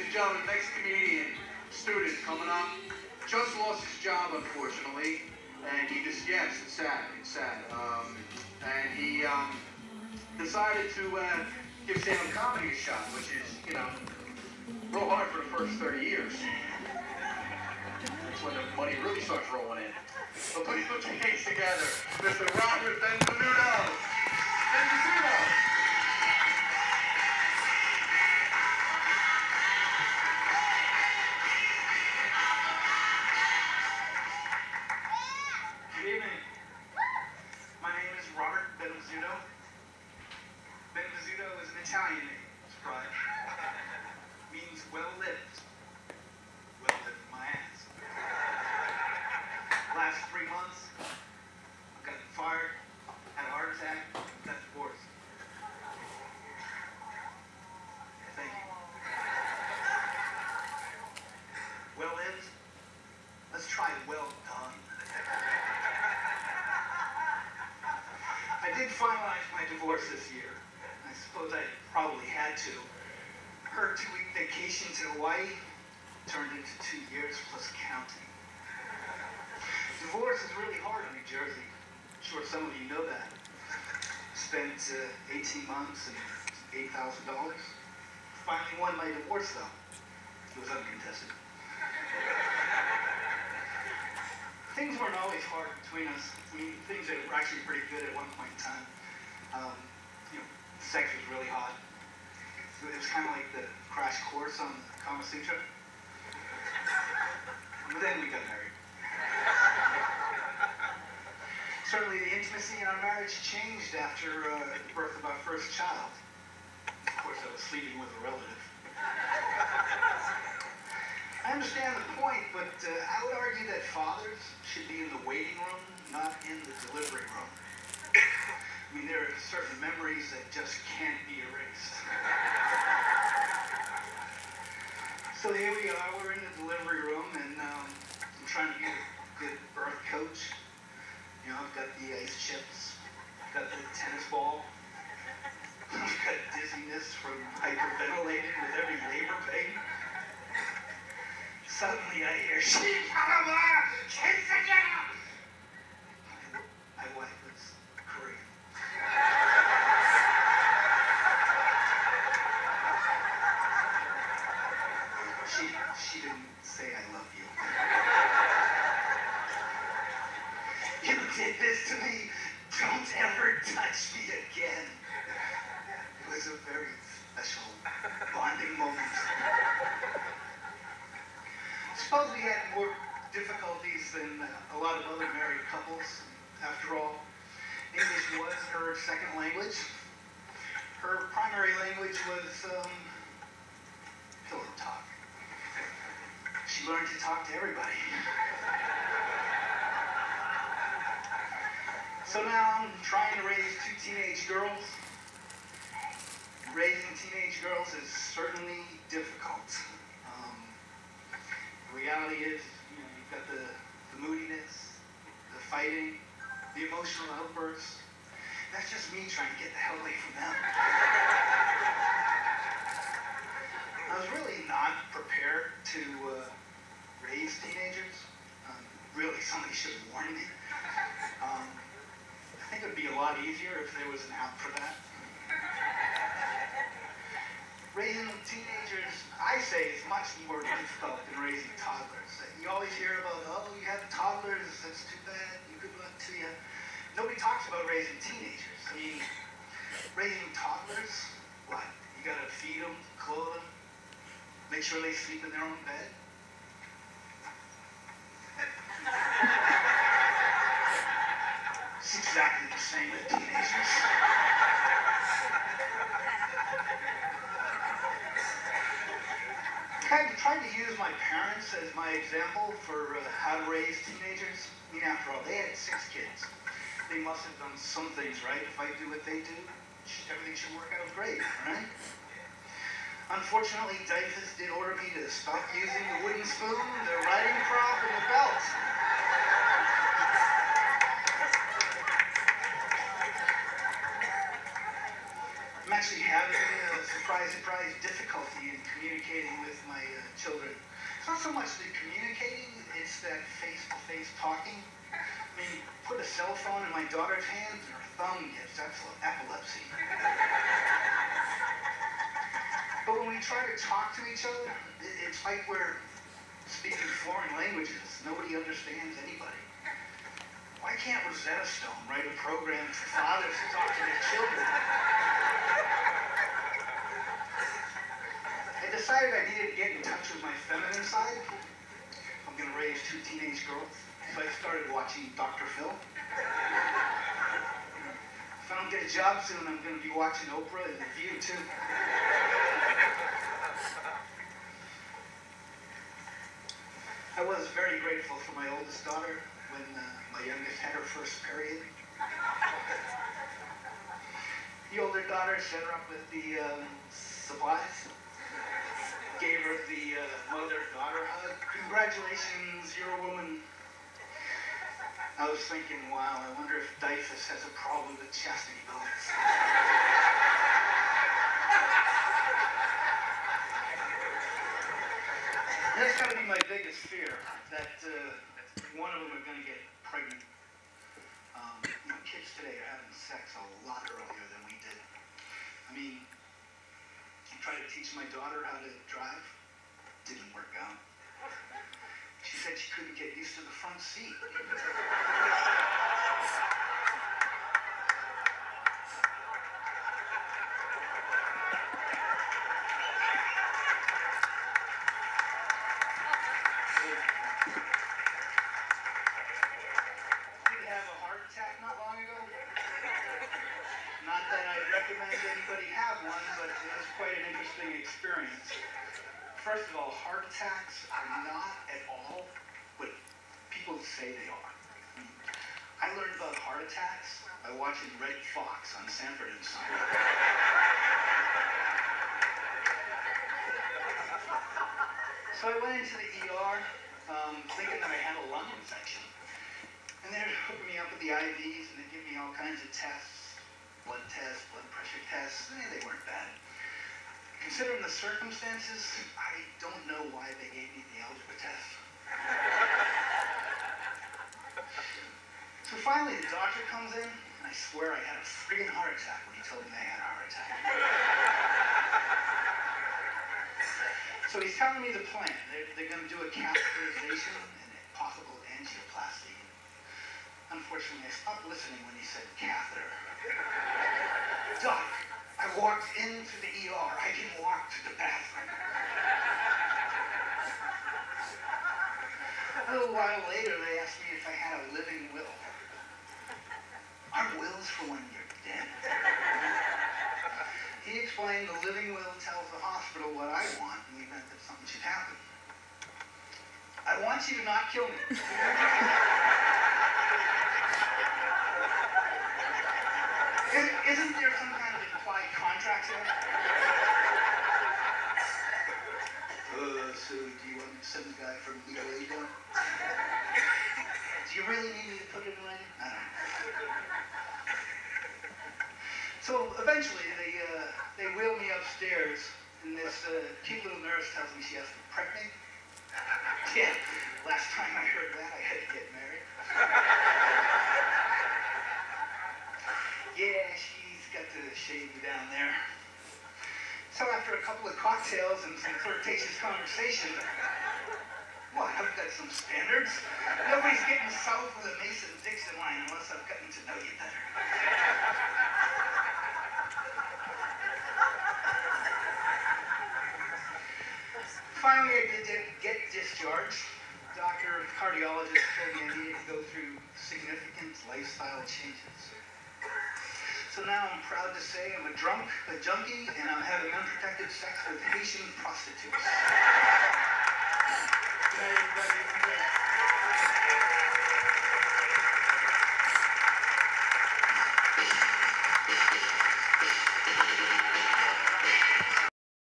and gentlemen, next comedian, student coming up, just lost his job, unfortunately, and he just, yes, it's sad, and he decided to give stand-up comedy a shot, which is, you know, real hard for the first 30 years. That's when the money really starts rolling in. So please put your hands together, Mr. Robert Benvissuto. Benvissuto. Good evening. My name is Robert Benvissuto. Benvissuto is an Italian name, surprise. Means well-lived. Well-lived my ass. Last 3 months, I've gotten fired, had a heart attack, got divorced. Thank you. Well-lived? Let's try well done. I did finalize my divorce this year. I suppose I probably had to. Her 2-week vacation to Hawaii turned into 2 years plus counting. Divorce is really hard in New Jersey. I'm sure some of you know that. Spent 18 months and $8,000. Finally won my divorce though. It was uncontested. Things weren't always hard between us. I mean, things that were actually pretty good at one point in time. You know, sex was really hot. It was kind of like the crash course on Kama Sutra. But then we got married. Certainly the intimacy in our marriage changed after the birth of our first child. Of course, I was sleeping with a relative. I understand the point, but I would argue that fathers should be in the waiting room, not in the delivery room. I mean, there are certain memories that just can't be erased. So here we are, we're in the delivery room, and I'm trying to be a good birth coach. You know, I've got the ice chips, I've got the tennis ball, I've got dizziness from hyperventilating with every labor pain. Suddenly I hear, my wife was Korean. She didn't say I love you. You did this to me. Don't ever touch me again. It was a very special bonding moment. I suppose we had more difficulties than a lot of other married couples. After all, English was her second language. Her primary language was pillow talk. She learned to talk to everybody. So now I'm trying to raise 2 teenage girls. Raising teenage girls is certainly difficult. The reality is, you know, you've got the moodiness, the fighting, the emotional outbursts. That's just me trying to get the hell away from them. I was really not prepared to raise teenagers. Really, somebody should have warned me. I think it would be a lot easier if there was an app for that. Raising teenagers, I say, is much more difficult than raising toddlers. You always hear about, oh, you have toddlers, that's too bad, good luck to you. Nobody talks about raising teenagers. I mean, raising toddlers, what? You gotta feed them, clothe them, make sure they sleep in their own bed. It's exactly the same with teenagers. I tried to use my parents as my example for how to raise teenagers. I mean, after all, they had 6 kids. They must have done some things right. If I do what they do, everything should work out great, right? Unfortunately, Dyfus did order me to stop using the wooden spoon, the riding crop, and the belt. actually having a surprise difficulty in communicating with my children. It's not so much the communicating, it's that face-to-face talking. I mean, put a cell phone in my daughter's hands and her thumb gets epilepsy. But when we try to talk to each other, it's like we're speaking foreign languages. Nobody understands anybody. Why can't Rosetta Stone write a program for fathers to talk to their children? I decided I needed to get in touch with my feminine side. I'm going to raise 2 teenage girls. So I started watching Dr. Phil. If I don't get a job soon, I'm going to be watching Oprah and The View, too. I was very grateful for my oldest daughter when my youngest had her first period. The older daughter set her up with the supplies, gave her the mother-daughter hug. Congratulations, you're a woman. I was thinking, wow, I wonder if Dyfus has a problem with chastity belts. That's got to be my biggest fear, that one of them are going to get pregnant. Kids today are having sex a lot earlier than we did. I mean, I tried to teach my daughter how to drive. Didn't work out. She said she couldn't get used to the front seat. First of all, heart attacks are not at all what people say they are. I learned about heart attacks by watching Red Fox on Sanford and Son. So I went into the ER thinking that I had a lung infection. And they're hooking me up with the IVs and they give me all kinds of tests, blood pressure tests. They weren't bad. Considering the circumstances, I don't know why they gave me the algebra test. So finally, the doctor comes in, and I swear I had a friggin' heart attack when he told me I had a heart attack. So he's telling me the plan. They're going to do a catheterization and a possible angioplasty. Unfortunately, I stopped listening when he said catheter. Doc, I walked into the ER. I can walk to the bathroom. A little while later, they asked me if I had a living will. Are wills for when you're dead? He explained the living will tells the hospital what I want in the event that something should happen. I want you to not kill me. Isn't there some kind of implied contract here? So do you want me to send the guy from legal aid down? Do you really need me to put it in writing? I don't know. So eventually they wheel me upstairs, and this cute little nurse tells me she has to prep me. Yeah, last time I heard that, I had to get married. Yeah, she's got to shave me down there. So after a couple of cocktails and some flirtatious conversation, what, I've got some standards. Nobody's getting south of the Mason-Dixon line unless I've gotten to know you better. Finally, I did get discharged. Doctor, cardiologist told me I needed to go through significant lifestyle changes. So now I'm proud to say I'm a junkie, and I'm having unprotected sex with Haitian prostitutes.